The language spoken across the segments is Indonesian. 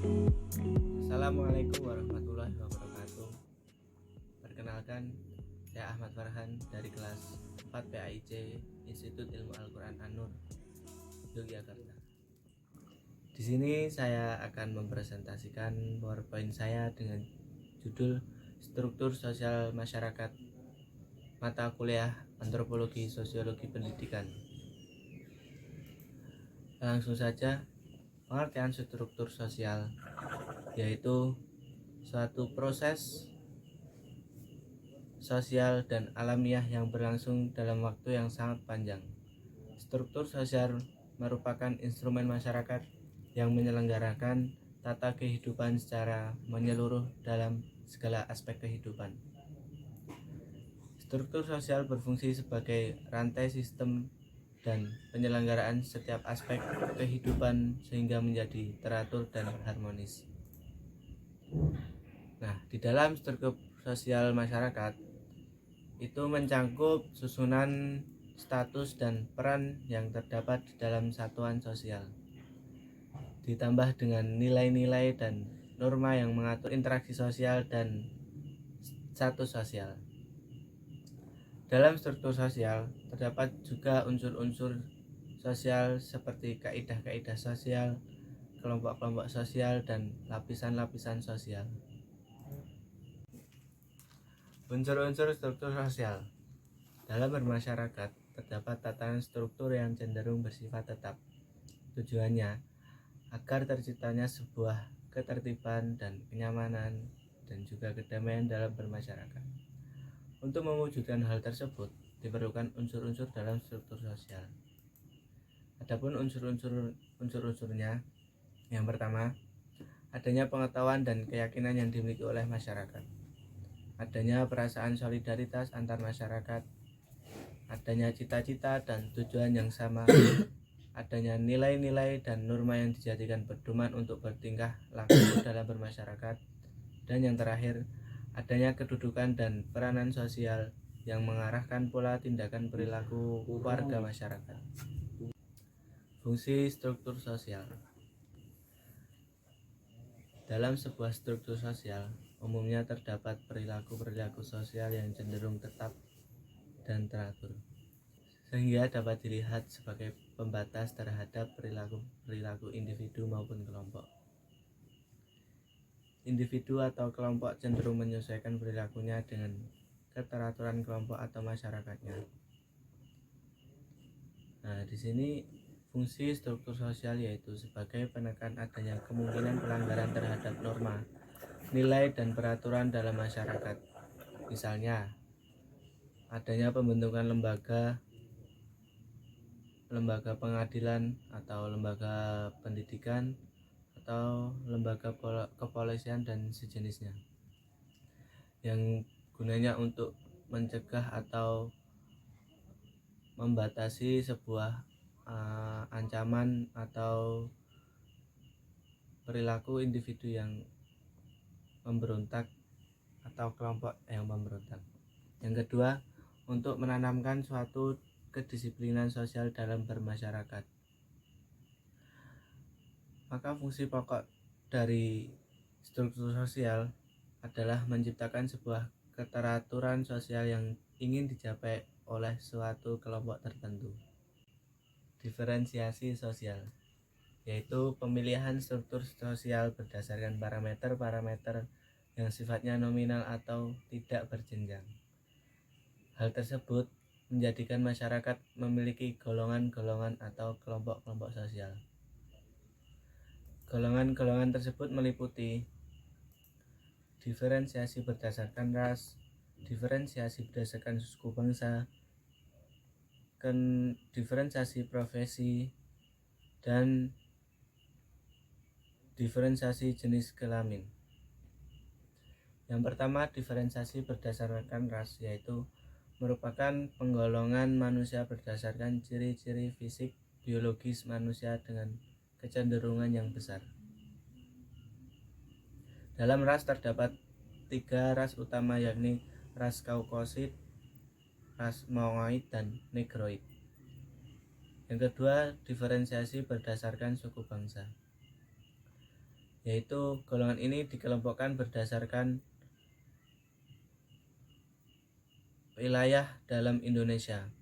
Assalamualaikum warahmatullahi wabarakatuh. Perkenalkan, saya Ahmad Farhan dari kelas 4 PAIC Institut Ilmu Al-Quran An-Nur, Yogyakarta. Di sini saya akan mempresentasikan PowerPoint saya dengan judul Struktur Sosial Masyarakat Mata Kuliah Antropologi Sosiologi Pendidikan. Langsung saja, pengertian struktur sosial yaitu suatu proses sosial dan alamiah yang berlangsung dalam waktu yang sangat panjang. Struktur sosial merupakan instrumen masyarakat yang menyelenggarakan tata kehidupan secara menyeluruh dalam segala aspek kehidupan. Struktur sosial berfungsi sebagai rantai sistem dan penyelenggaraan setiap aspek kehidupan sehingga menjadi teratur dan harmonis. Nah, di dalam struktur sosial masyarakat itu mencangkup susunan status dan peran yang terdapat di dalam satuan sosial, ditambah dengan nilai-nilai dan norma yang mengatur interaksi sosial dan status sosial. Dalam struktur sosial terdapat juga unsur-unsur sosial seperti kaidah-kaidah sosial, kelompok-kelompok sosial, dan lapisan-lapisan sosial. Unsur-unsur struktur sosial. Dalam bermasyarakat terdapat tatanan struktur yang cenderung bersifat tetap. Tujuannya agar terciptanya sebuah ketertiban dan kenyamanan dan juga kedamaian dalam bermasyarakat. Untuk mewujudkan hal tersebut diperlukan unsur-unsur dalam struktur sosial. Adapun unsur-unsurnya, yang pertama, adanya pengetahuan dan keyakinan yang dimiliki oleh masyarakat. Adanya perasaan solidaritas antar masyarakat, adanya cita-cita dan tujuan yang sama, adanya nilai-nilai dan norma yang dijadikan pedoman untuk bertingkah laku dalam bermasyarakat, dan yang terakhir, adanya kedudukan dan peranan sosial yang mengarahkan pola tindakan perilaku warga masyarakat. Fungsi struktur sosial. Dalam sebuah struktur sosial, umumnya terdapat perilaku-perilaku sosial yang cenderung tetap dan teratur, sehingga dapat dilihat sebagai pembatas terhadap perilaku individu maupun kelompok. Individu atau kelompok cenderung menyesuaikan perilakunya dengan keteraturan kelompok atau masyarakatnya. Nah, di sini fungsi struktur sosial yaitu sebagai penekan adanya kemungkinan pelanggaran terhadap norma, nilai, dan peraturan dalam masyarakat. Misalnya, adanya pembentukan lembaga pengadilan atau lembaga pendidikan atau lembaga kepolisian dan sejenisnya, yang gunanya untuk mencegah atau membatasi sebuah ancaman atau perilaku individu yang memberontak atau kelompok yang memberontak. Yang kedua, untuk menanamkan suatu kedisiplinan sosial dalam bermasyarakat. Maka fungsi pokok dari struktur sosial adalah menciptakan sebuah keteraturan sosial yang ingin dicapai oleh suatu kelompok tertentu. Diferensiasi sosial, yaitu pemilihan struktur sosial berdasarkan parameter-parameter yang sifatnya nominal atau tidak berjenjang. Hal tersebut menjadikan masyarakat memiliki golongan-golongan atau kelompok-kelompok sosial. Golongan-golongan tersebut meliputi diferensiasi berdasarkan ras, diferensiasi berdasarkan suku bangsa, diferensiasi profesi, dan diferensiasi jenis kelamin. Yang pertama, diferensiasi berdasarkan ras, yaitu merupakan penggolongan manusia berdasarkan ciri-ciri fisik biologis manusia dengan kecenderungan yang besar. Dalam ras terdapat 3 ras utama, yakni ras Kaukasid, ras Mongoid, dan Negroid. Yang kedua, diferensiasi berdasarkan suku bangsa, yaitu golongan ini dikelompokkan berdasarkan wilayah dalam Indonesia.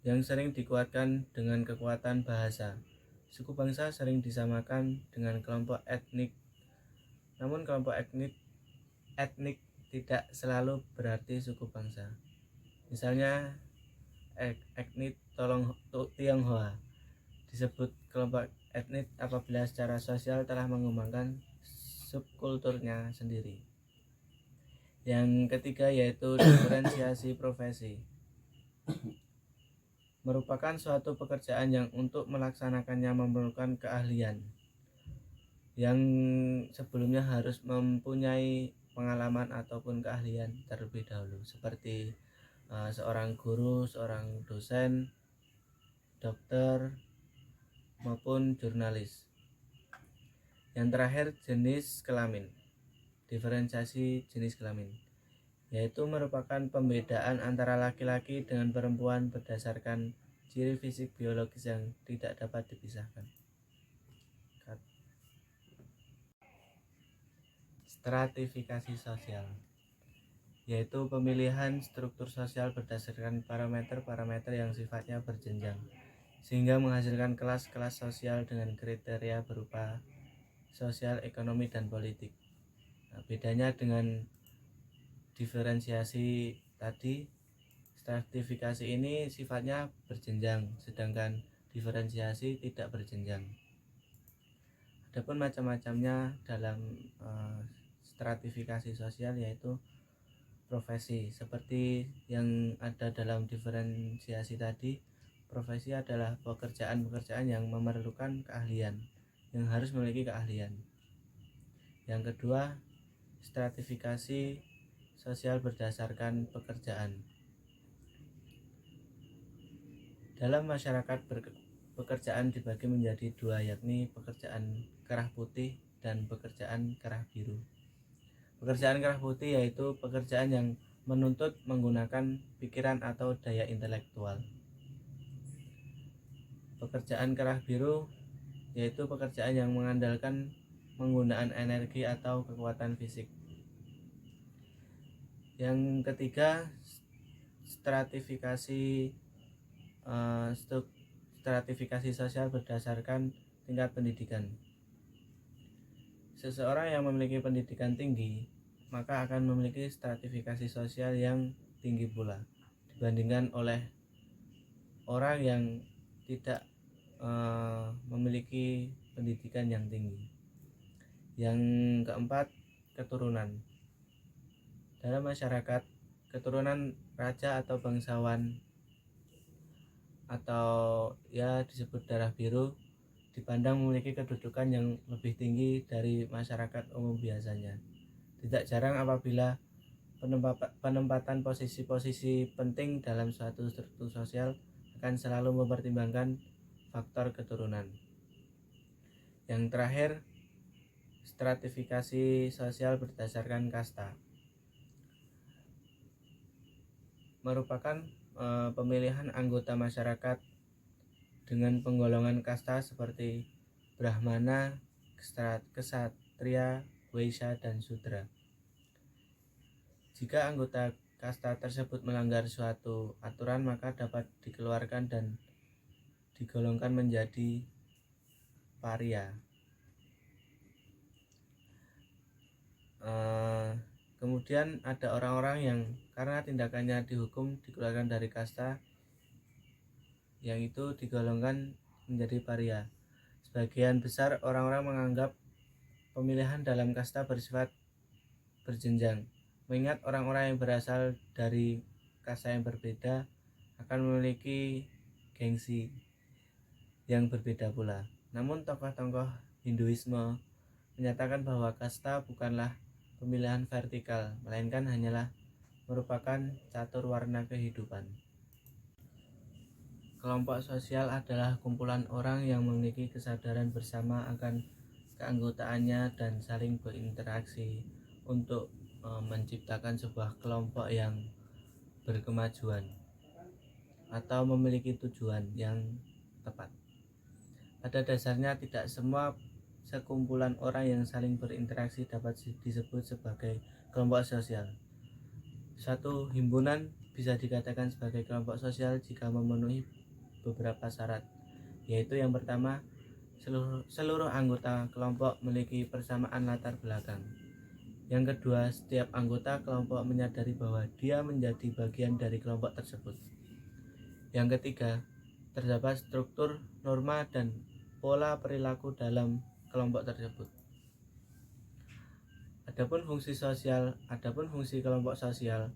Yang sering dikuatkan dengan kekuatan bahasa. Suku bangsa sering disamakan dengan kelompok etnik, namun kelompok etnik tidak selalu berarti suku bangsa. Misalnya etnik Tionghoa disebut kelompok etnik apabila secara sosial telah mengembangkan subkulturnya sendiri. Yang ketiga yaitu diferensiasi profesi. Merupakan suatu pekerjaan yang untuk melaksanakannya memerlukan keahlian yang sebelumnya harus mempunyai pengalaman ataupun keahlian terlebih dahulu, seperti seorang guru, seorang dosen, dokter, maupun jurnalis. Yang terakhir, jenis kelamin. Diferensiasi jenis kelamin, yaitu merupakan pembedaan antara laki-laki dengan perempuan berdasarkan ciri fisik biologis yang tidak dapat dipisahkan. Stratifikasi sosial, yaitu pemilihan struktur sosial berdasarkan parameter-parameter yang sifatnya berjenjang, sehingga menghasilkan kelas-kelas sosial dengan kriteria berupa sosial, ekonomi, dan politik. Bedanya dengan diferensiasi tadi, stratifikasi ini sifatnya berjenjang, sedangkan diferensiasi tidak berjenjang. Adapun macam-macamnya dalam stratifikasi sosial yaitu profesi. Seperti yang ada dalam diferensiasi tadi, profesi adalah pekerjaan-pekerjaan yang memerlukan keahlian, yang harus memiliki keahlian. Yang kedua, stratifikasi sosial berdasarkan pekerjaan. Dalam masyarakat pekerjaan dibagi menjadi dua, yakni pekerjaan kerah putih dan pekerjaan kerah biru. Pekerjaan kerah putih yaitu pekerjaan yang menuntut menggunakan pikiran atau daya intelektual. Pekerjaan kerah biru yaitu pekerjaan yang mengandalkan penggunaan energi atau kekuatan fisik. Yang ketiga, stratifikasi sosial berdasarkan tingkat pendidikan. Seseorang yang memiliki pendidikan tinggi maka akan memiliki stratifikasi sosial yang tinggi pula dibandingkan oleh orang yang tidak memiliki pendidikan yang tinggi. Yang keempat, keturunan. Dalam masyarakat, keturunan raja atau bangsawan atau ya disebut darah biru dipandang memiliki kedudukan yang lebih tinggi dari masyarakat umum biasanya. Tidak jarang apabila penempatan posisi-posisi penting dalam suatu struktur sosial akan selalu mempertimbangkan faktor keturunan. Yang terakhir, stratifikasi sosial berdasarkan kasta. Merupakan pemilihan anggota masyarakat dengan penggolongan kasta seperti Brahmana, Ksatria, Waisya, dan Sudra. Jika anggota kasta tersebut melanggar suatu aturan maka dapat dikeluarkan dan digolongkan menjadi paria. Kemudian ada orang-orang yang karena tindakannya dihukum dikeluarkan dari kasta, yang itu digolongkan menjadi paria. Sebagian besar orang-orang menganggap pemilihan dalam kasta bersifat berjenjang, mengingat orang-orang yang berasal dari kasta yang berbeda akan memiliki gengsi yang berbeda pula. Namun tokoh-tokoh Hinduisme menyatakan bahwa kasta bukanlah pemilihan vertikal, melainkan hanyalah merupakan catur warna kehidupan. Kelompok sosial adalah kumpulan orang yang memiliki kesadaran bersama akan keanggotaannya dan saling berinteraksi untuk menciptakan sebuah kelompok yang berkemajuan atau memiliki tujuan yang tepat. Pada dasarnya tidak semua sekumpulan orang yang saling berinteraksi dapat disebut sebagai kelompok sosial. Suatu himpunan bisa dikatakan sebagai kelompok sosial jika memenuhi beberapa syarat, yaitu yang pertama, seluruh anggota kelompok memiliki persamaan latar belakang. Yang kedua, setiap anggota kelompok menyadari bahwa dia menjadi bagian dari kelompok tersebut. Yang ketiga, terdapat struktur, norma, dan pola perilaku dalam kelompok tersebut. Adapun fungsi kelompok sosial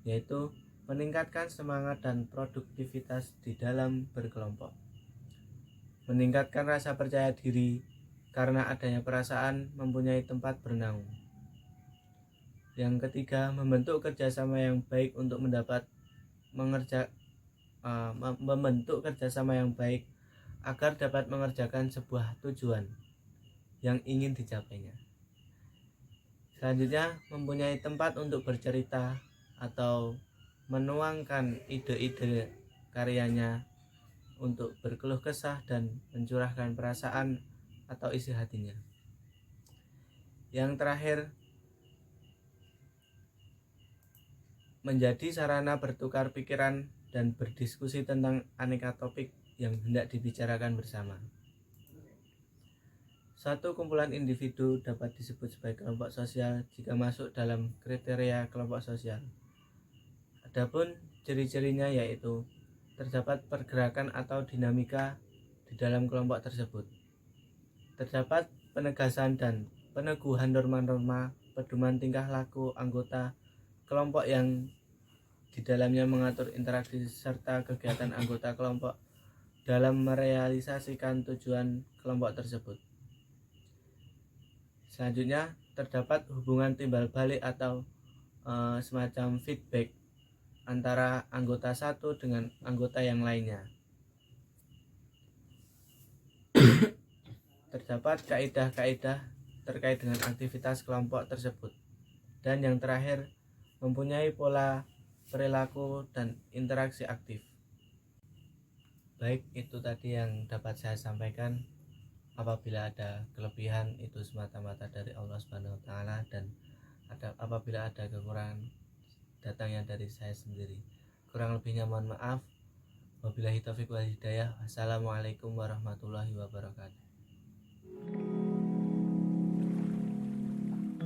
yaitu meningkatkan semangat dan produktivitas di dalam berkelompok, meningkatkan rasa percaya diri karena adanya perasaan mempunyai tempat bernaung. Yang ketiga, membentuk kerjasama yang baik untuk membentuk kerjasama yang baik agar dapat mengerjakan sebuah tujuan yang ingin dicapainya. Selanjutnya, mempunyai tempat untuk bercerita atau menuangkan ide-ide karyanya, untuk berkeluh kesah dan mencurahkan perasaan atau isi hatinya. Yang terakhir, menjadi sarana bertukar pikiran dan berdiskusi tentang aneka topik yang hendak dibicarakan bersama. Suatu kumpulan individu dapat disebut sebagai kelompok sosial jika masuk dalam kriteria kelompok sosial. Adapun ciri-cirinya yaitu terdapat pergerakan atau dinamika di dalam kelompok tersebut. Terdapat penegasan dan peneguhan norma-norma pedoman tingkah laku anggota kelompok yang di dalamnya mengatur interaksi serta kegiatan anggota kelompok dalam merealisasikan tujuan kelompok tersebut. Selanjutnya, terdapat hubungan timbal balik atau semacam feedback antara anggota satu dengan anggota yang lainnya. Terdapat kaidah-kaidah terkait dengan aktivitas kelompok tersebut. Dan yang terakhir, mempunyai pola perilaku dan interaksi aktif. Baik, itu tadi yang dapat saya sampaikan. Apabila ada kelebihan itu semata-mata dari Allah Subhanahu wa taala, dan apabila ada kekurangan datangnya dari saya sendiri. Kurang lebihnya mohon maaf. Wabillahi taufiq wal hidayah. Wassalamualaikum warahmatullahi wabarakatuh.